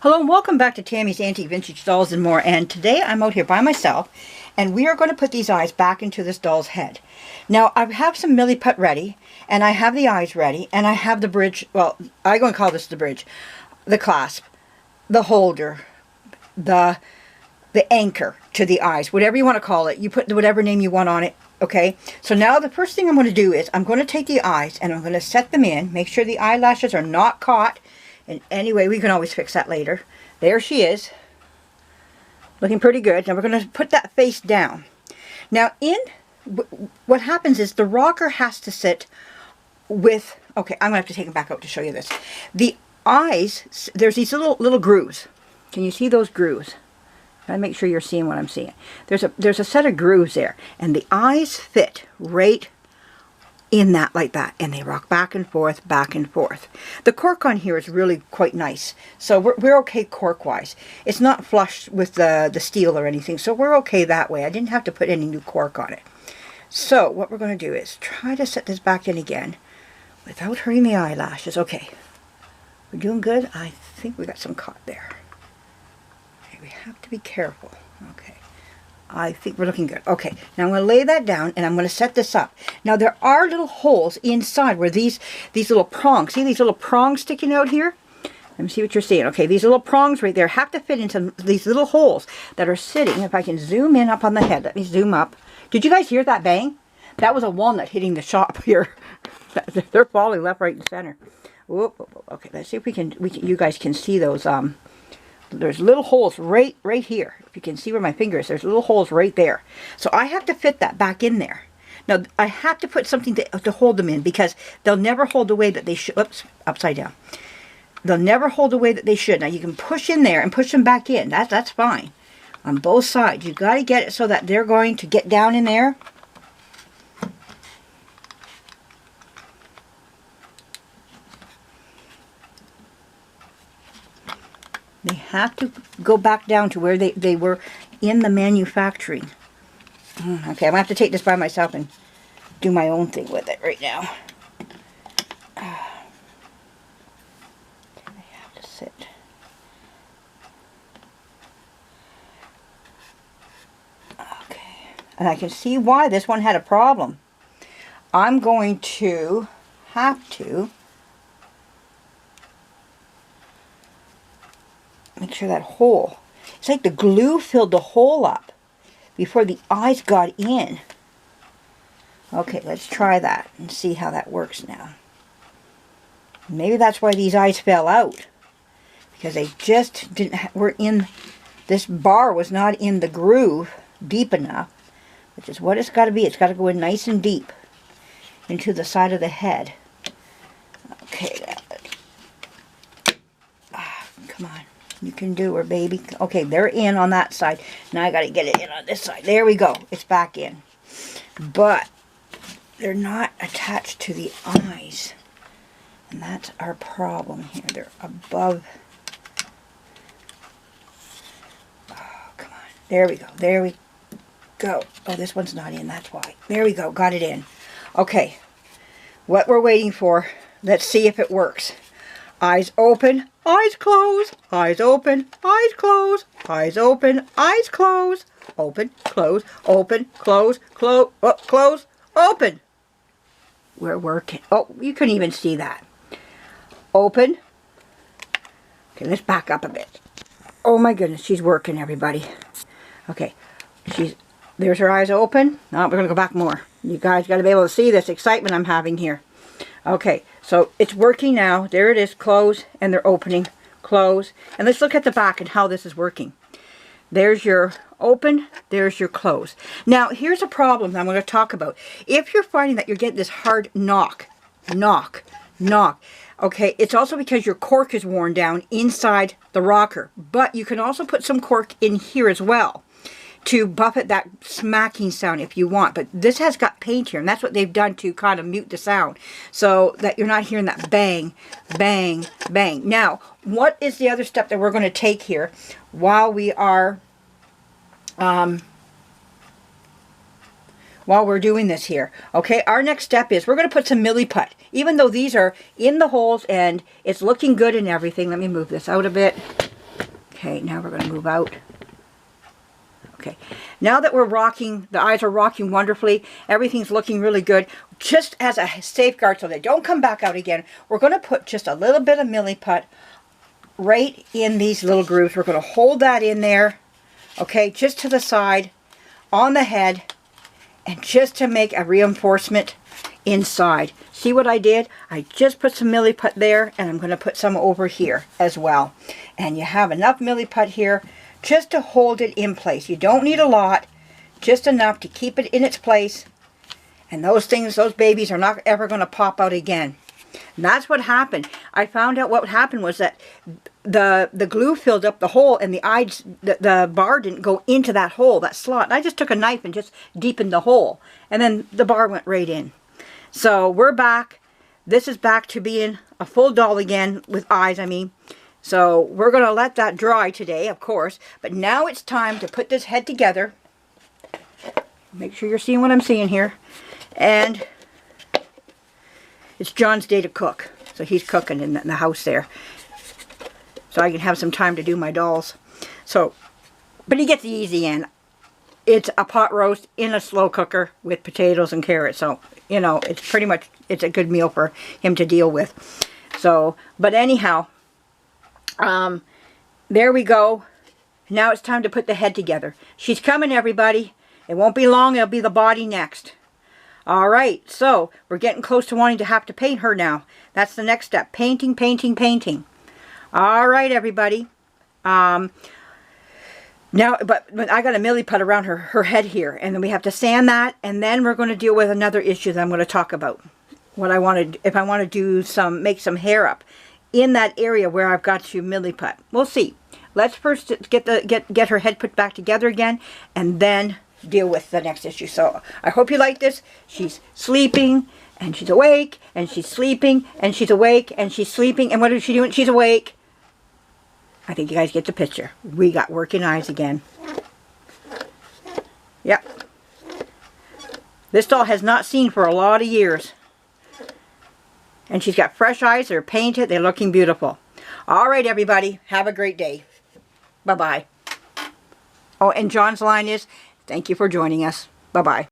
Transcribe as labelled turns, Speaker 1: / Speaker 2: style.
Speaker 1: Hello and welcome back to Tammy's Antique Vintage Dolls and More. And today I'm out here by myself and we are going to put these eyes back into this doll's head. Now I have some milliput ready and I have the eyes ready and I have the bridge, well I'm going to call this the bridge, the clasp, the holder, the anchor to the eyes, whatever you want to call it. You put whatever name you want on it. Okay, so now the first thing I'm going to do is I'm going to take the eyes and I'm going to set them in, make sure the eyelashes are not caught. And anyway, we can always fix that later. There she is. Looking pretty good. Now we're going to put that face down. Now what happens is the rocker has to sit with, okay, I'm going to have to take them back out to show you this. The eyes, there's these little grooves. Can you see those grooves? Gotta make sure you're seeing what I'm seeing. There's a set of grooves there. And the eyes fit right in that, like that, and they rock back and forth, back and forth. The cork on here is really quite nice, so we're okay cork wise. It's not flush with the steel or anything, so we're okay that way. I didn't have to put any new cork on it. So what we're going to do is try to set this back in again without hurting the eyelashes. Okay, we're doing good. I think we got some caught there. Okay, we have to be careful. Okay, I think we're looking good. Okay, now I'm going to lay that down and I'm going to set this up. Now there are little holes inside where these little prongs, see these little prongs sticking out here? Let me see what you're seeing. Okay, these little prongs right there have to fit into these little holes that are sitting. If I can zoom in up on the head, let me zoom up. Did you guys hear that bang? That was a walnut hitting the shop here. They're falling left, right, and center. Whoop. Okay, let's see if we can, you guys can see those. There's little holes right here. If you can see where my finger is, there's little holes right there. So I have to fit that back in there. Now I have to put something to hold them in because they'll never hold the way that they should. Oops, upside down. They'll never hold the way that they should. Now you can push in there and push them back in. That's fine. On both sides, you got to get it so that they're going to get down in there. They have to go back down to where they were in the manufacturing. Okay, I'm going to have to take this by myself and do my own thing with it right now. They have to sit. Okay, and I can see why this one had a problem. I'm going to have to make sure that hole, it's like the glue filled the hole up before the eyes got in. Okay, let's try that and see how that works now. Maybe that's why these eyes fell out, because they just were in, this bar was not in the groove deep enough, which is what it's got to be. It's got to go in nice and deep into the side of the head. Okay, come on. You can do her, baby. Okay, they're in on that side. Now I got to get it in on this side. There we go. It's back in. But they're not attached to the eyes. And that's our problem here. They're above. Oh, come on. There we go. There we go. Oh, this one's not in. That's why. There we go. Got it in. Okay. What we're waiting for. Let's see if it works. Eyes open, eyes close, eyes open, eyes close, eyes open, eyes close, open, close, open, close, close, oh, close, open. We're working. Oh, you couldn't even see that. Open. Okay, let's back up a bit. Oh my goodness, she's working, everybody. Okay, there's her eyes open. Now we're going to go back more. You guys got to be able to see this excitement I'm having here. Okay, so it's working now. There it is, close, and they're opening, close. And let's look at the back and how this is working. There's your open, there's your close. Now, here's a problem that I'm going to talk about. If you're finding that you're getting this hard knock, okay, it's also because your cork is worn down inside the rocker. But you can also put some cork in here as well to buffet that smacking sound if you want. But this has got paint here, and that's what they've done to kind of mute the sound so that you're not hearing that bang, bang, bang. Now, what is the other step that we're going to take here while we are while we're doing this here? Okay, our next step is we're going to put some milliput. Even though these are in the holes and it's looking good and everything, let me move this out a bit. Okay, now we're going to move out. Okay, now that we're rocking, the eyes are rocking wonderfully, everything's looking really good. Just as a safeguard so they don't come back out again, we're going to put just a little bit of Milliput right in these little grooves. We're going to hold that in there, okay, just to the side, on the head, and just to make a reinforcement inside. See what I did? I just put some Milliput there, and I'm going to put some over here as well. And you have enough Milliput here just to hold it in place. You don't need a lot, just enough to keep it in its place. And those things, those babies are not ever going to pop out again. And that's what happened. I found out what happened was that the glue filled up the hole, and the bar didn't go into that hole, that slot. And I just took a knife and just deepened the hole, and then the bar went right in. So we're back. This is back to being a full doll again, with eyes, I mean. So we're going to let that dry today, of course. But now it's time to put this head together. Make sure you're seeing what I'm seeing here. And it's John's day to cook. So he's cooking in the house there. So I can have some time to do my dolls. So, but he gets the easy end. It's a pot roast in a slow cooker with potatoes and carrots. So, you know, it's pretty much, it's a good meal for him to deal with. So, but anyhow, there we go. Now it's time to put the head together. She's coming, everybody. It won't be long. It'll be the body next. All right. So we're getting close to wanting to have to paint her now. That's the next step. Painting, painting, painting. All right, everybody. Now, but I got a Milliput around her head here, and then we have to sand that, and then we're going to deal with another issue that I'm going to talk about. What I want to, if I want to do make some hair up in that area where I've got to Milliput. We'll see. Let's first get her head put back together again, and then deal with the next issue. So I hope you like this. She's sleeping, and she's awake, and she's sleeping, and she's awake, and she's sleeping, and what is she doing? She's awake. I think you guys get the picture. We got working eyes again. Yep. This doll has not seen for a lot of years. And she's got fresh eyes. They're painted. They're looking beautiful. All right, everybody. Have a great day. Bye-bye. Oh, and John's line is, thank you for joining us. Bye-bye.